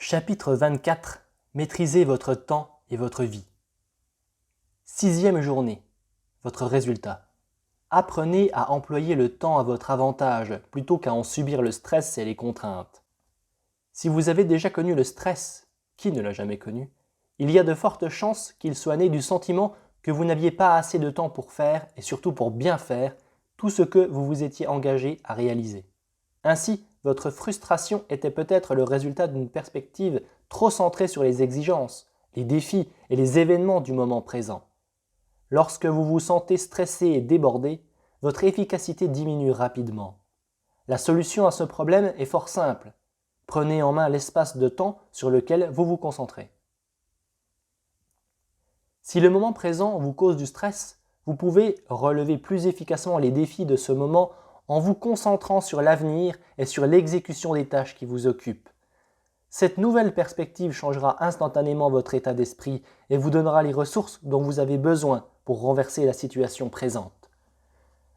Chapitre 24. Maîtrisez votre temps et votre vie. 6e journée. Votre résultat. Apprenez à employer le temps à votre avantage plutôt qu'à en subir le stress et les contraintes. Si vous avez déjà connu le stress, qui ne l'a jamais connu, il y a de fortes chances qu'il soit né du sentiment que vous n'aviez pas assez de temps pour faire et surtout pour bien faire tout ce que vous vous étiez engagé à réaliser. Ainsi, votre frustration était peut-être le résultat d'une perspective trop centrée sur les exigences, les défis et les événements du moment présent. Lorsque vous vous sentez stressé et débordé, votre efficacité diminue rapidement. La solution à ce problème est fort simple. Prenez en main l'espace de temps sur lequel vous vous concentrez. Si le moment présent vous cause du stress, vous pouvez relever plus efficacement les défis de ce moment en vous concentrant sur l'avenir et sur l'exécution des tâches qui vous occupent. Cette nouvelle perspective changera instantanément votre état d'esprit et vous donnera les ressources dont vous avez besoin pour renverser la situation présente.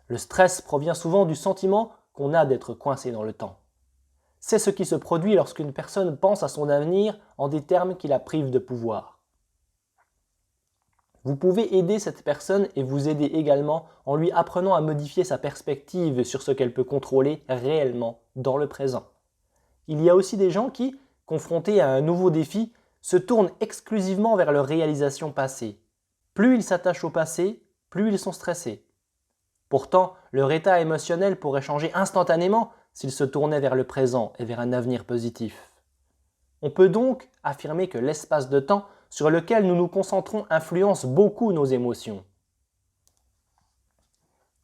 Le stress provient souvent du sentiment qu'on a d'être coincé dans le temps. C'est ce qui se produit lorsqu'une personne pense à son avenir en des termes qui la privent de pouvoir. Vous pouvez aider cette personne et vous aider également en lui apprenant à modifier sa perspective sur ce qu'elle peut contrôler réellement dans le présent. Il y a aussi des gens qui, confrontés à un nouveau défi, se tournent exclusivement vers leur réalisation passée. Plus ils s'attachent au passé, plus ils sont stressés. Pourtant, leur état émotionnel pourrait changer instantanément s'ils se tournaient vers le présent et vers un avenir positif. On peut donc affirmer que l'espace de temps sur lequel nous nous concentrons influence beaucoup nos émotions.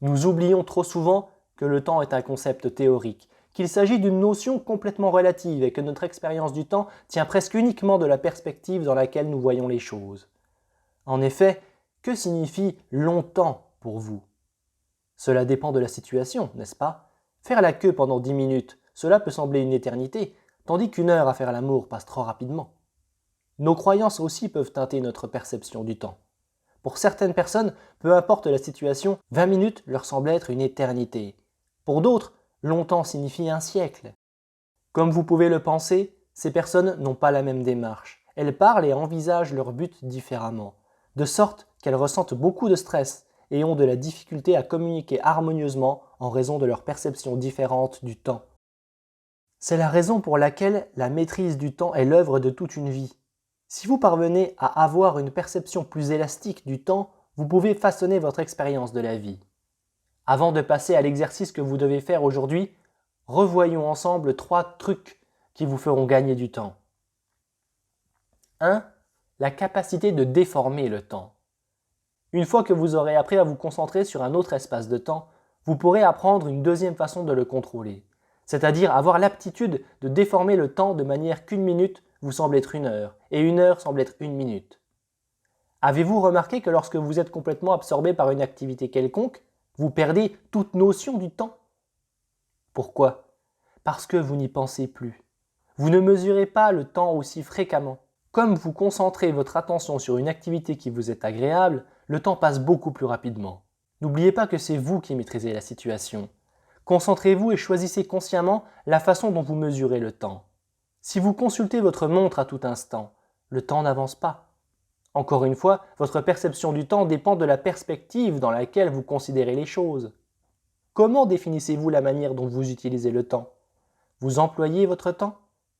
Nous oublions trop souvent que le temps est un concept théorique, qu'il s'agit d'une notion complètement relative et que notre expérience du temps tient presque uniquement de la perspective dans laquelle nous voyons les choses. En effet, que signifie « longtemps » pour vous? Cela dépend de la situation, n'est-ce pas? Faire la queue pendant 10 minutes, cela peut sembler une éternité, tandis qu'une heure à faire l'amour passe trop rapidement. Nos croyances aussi peuvent teinter notre perception du temps. Pour certaines personnes, peu importe la situation, 20 minutes leur semblent être une éternité. Pour d'autres, longtemps signifie un siècle. Comme vous pouvez le penser, ces personnes n'ont pas la même démarche. Elles parlent et envisagent leur but différemment, de sorte qu'elles ressentent beaucoup de stress et ont de la difficulté à communiquer harmonieusement en raison de leur perception différente du temps. C'est la raison pour laquelle la maîtrise du temps est l'œuvre de toute une vie. Si vous parvenez à avoir une perception plus élastique du temps, vous pouvez façonner votre expérience de la vie. Avant de passer à l'exercice que vous devez faire aujourd'hui, revoyons ensemble 3 trucs qui vous feront gagner du temps. 1. La capacité de déformer le temps. Une fois que vous aurez appris à vous concentrer sur un autre espace de temps, vous pourrez apprendre une deuxième façon de le contrôler, c'est-à-dire avoir l'aptitude de déformer le temps de manière qu'une minute vous semble être une heure, et une heure semble être une minute. Avez-vous remarqué que lorsque vous êtes complètement absorbé par une activité quelconque, vous perdez toute notion du temps? Pourquoi? Parce que vous n'y pensez plus. Vous ne mesurez pas le temps aussi fréquemment. Comme vous concentrez votre attention sur une activité qui vous est agréable, le temps passe beaucoup plus rapidement. N'oubliez pas que c'est vous qui maîtrisez la situation. Concentrez-vous et choisissez consciemment la façon dont vous mesurez le temps. Si vous consultez votre montre à tout instant, le temps n'avance pas. Encore une fois, votre perception du temps dépend de la perspective dans laquelle vous considérez les choses. Comment définissez-vous la manière dont vous utilisez le temps? Vous employez votre temps?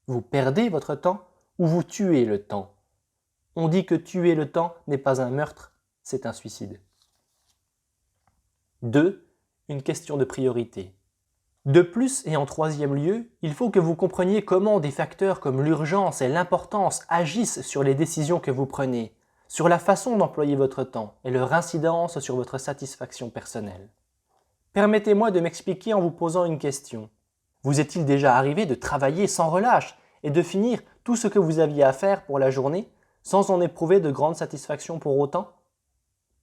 Vous perdez votre temps? Ou vous tuez le temps? On dit que tuer le temps n'est pas un meurtre, c'est un suicide. 2. Une question de priorité. De plus et en 3e lieu, il faut que vous compreniez comment des facteurs comme l'urgence et l'importance agissent sur les décisions que vous prenez, sur la façon d'employer votre temps et leur incidence sur votre satisfaction personnelle. Permettez-moi de m'expliquer en vous posant une question. Vous est-il déjà arrivé de travailler sans relâche et de finir tout ce que vous aviez à faire pour la journée sans en éprouver de grande satisfaction pour autant?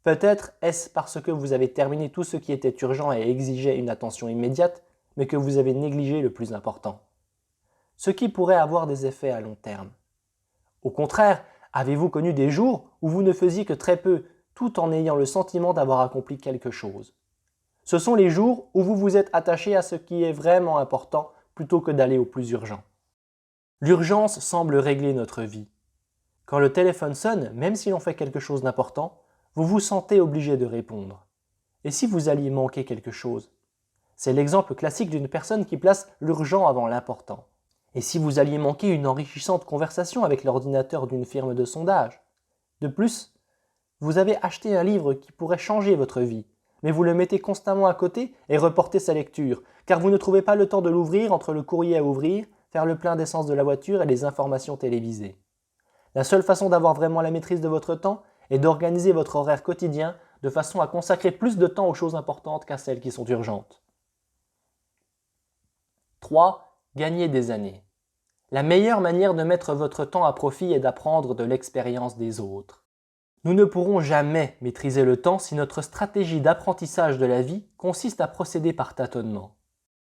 Peut-être est-ce parce que vous avez terminé tout ce qui était urgent et exigeait une attention immédiate, mais que vous avez négligé le plus important. Ce qui pourrait avoir des effets à long terme. Au contraire, avez-vous connu des jours où vous ne faisiez que très peu, tout en ayant le sentiment d'avoir accompli quelque chose? Ce sont les jours où vous vous êtes attaché à ce qui est vraiment important plutôt que d'aller au plus urgent. L'urgence semble régler notre vie. Quand le téléphone sonne, même si l'on fait quelque chose d'important, vous vous sentez obligé de répondre. Et si vous alliez manquer quelque chose? C'est l'exemple classique d'une personne qui place l'urgent avant l'important. Et si vous alliez manquer une enrichissante conversation avec l'ordinateur d'une firme de sondage? De plus, vous avez acheté un livre qui pourrait changer votre vie, mais vous le mettez constamment à côté et reportez sa lecture, car vous ne trouvez pas le temps de l'ouvrir entre le courrier à ouvrir, faire le plein d'essence de la voiture et les informations télévisées. La seule façon d'avoir vraiment la maîtrise de votre temps est d'organiser votre horaire quotidien de façon à consacrer plus de temps aux choses importantes qu'à celles qui sont urgentes. 3. Gagner des années. La meilleure manière de mettre votre temps à profit est d'apprendre de l'expérience des autres. Nous ne pourrons jamais maîtriser le temps si notre stratégie d'apprentissage de la vie consiste à procéder par tâtonnement.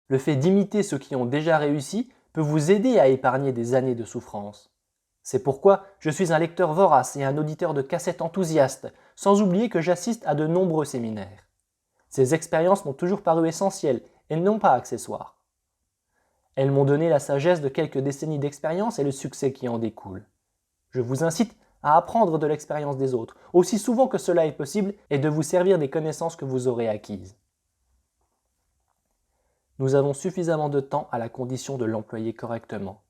Le fait d'imiter ceux qui ont déjà réussi peut vous aider à épargner des années de souffrance. C'est pourquoi je suis un lecteur vorace et un auditeur de cassettes enthousiaste, sans oublier que j'assiste à de nombreux séminaires. Ces expériences m'ont toujours paru essentielles et non pas accessoires. Elles m'ont donné la sagesse de quelques décennies d'expérience et le succès qui en découle. Je vous incite à apprendre de l'expérience des autres, aussi souvent que cela est possible, et de vous servir des connaissances que vous aurez acquises. Nous avons suffisamment de temps à la condition de l'employer correctement.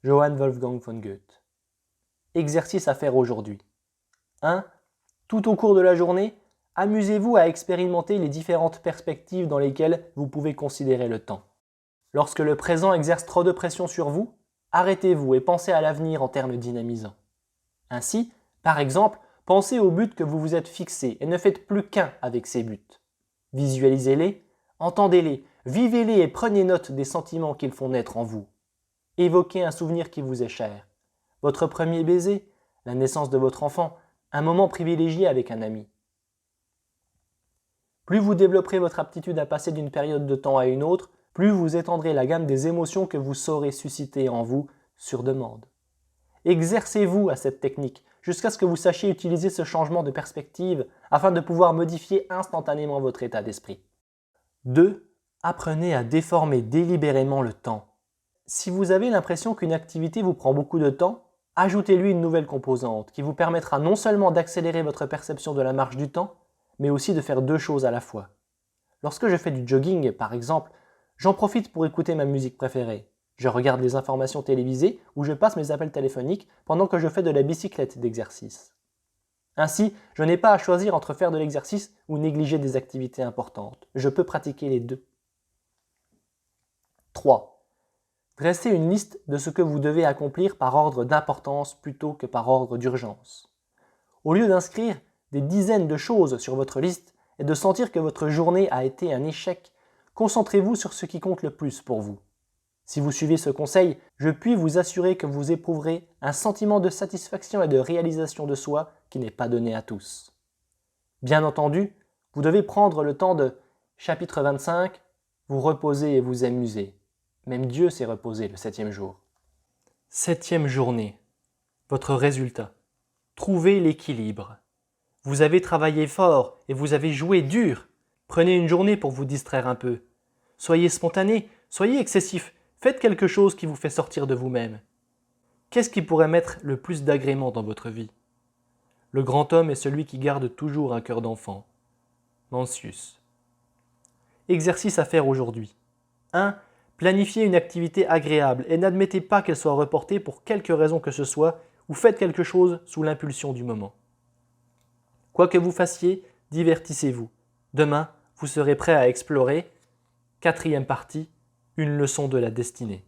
Johann Wolfgang von Goethe. Exercice à faire aujourd'hui. 1. Tout au cours de la journée, amusez-vous à expérimenter les différentes perspectives dans lesquelles vous pouvez considérer le temps. Lorsque le présent exerce trop de pression sur vous, arrêtez-vous et pensez à l'avenir en termes dynamisants. Ainsi, par exemple, pensez aux buts que vous vous êtes fixés et ne faites plus qu'un avec ces buts. Visualisez-les, entendez-les, vivez-les et prenez note des sentiments qu'ils font naître en vous. Évoquez un souvenir qui vous est cher. Votre premier baiser, la naissance de votre enfant, un moment privilégié avec un ami. Plus vous développerez votre aptitude à passer d'une période de temps à une autre, plus vous étendrez la gamme des émotions que vous saurez susciter en vous sur demande. Exercez-vous à cette technique jusqu'à ce que vous sachiez utiliser ce changement de perspective afin de pouvoir modifier instantanément votre état d'esprit. 2. Apprenez à déformer délibérément le temps. Si vous avez l'impression qu'une activité vous prend beaucoup de temps, ajoutez-lui une nouvelle composante qui vous permettra non seulement d'accélérer votre perception de la marche du temps, mais aussi de faire deux choses à la fois. Lorsque je fais du jogging, par exemple, j'en profite pour écouter ma musique préférée. Je regarde les informations télévisées ou je passe mes appels téléphoniques pendant que je fais de la bicyclette d'exercice. Ainsi, je n'ai pas à choisir entre faire de l'exercice ou négliger des activités importantes. Je peux pratiquer les deux. 3. Dressez une liste de ce que vous devez accomplir par ordre d'importance plutôt que par ordre d'urgence. Au lieu d'inscrire des dizaines de choses sur votre liste et de sentir que votre journée a été un échec, concentrez-vous sur ce qui compte le plus pour vous. Si vous suivez ce conseil, je puis vous assurer que vous éprouverez un sentiment de satisfaction et de réalisation de soi qui n'est pas donné à tous. Bien entendu, vous devez prendre le temps de chapitre 25, vous reposer et vous amuser. Même Dieu s'est reposé le 7e jour. 7e journée. Votre résultat. Trouvez l'équilibre. Vous avez travaillé fort et vous avez joué dur. Prenez une journée pour vous distraire un peu. Soyez spontané, soyez excessif. Faites quelque chose qui vous fait sortir de vous-même. Qu'est-ce qui pourrait mettre le plus d'agrément dans votre vie? Le grand homme est celui qui garde toujours un cœur d'enfant. Mencius. Exercice à faire aujourd'hui. 1. Planifiez une activité agréable et n'admettez pas qu'elle soit reportée pour quelque raison que ce soit ou faites quelque chose sous l'impulsion du moment. Quoi que vous fassiez, divertissez-vous. Demain, vous serez prêt à explorer. 4e partie. Une leçon de la destinée.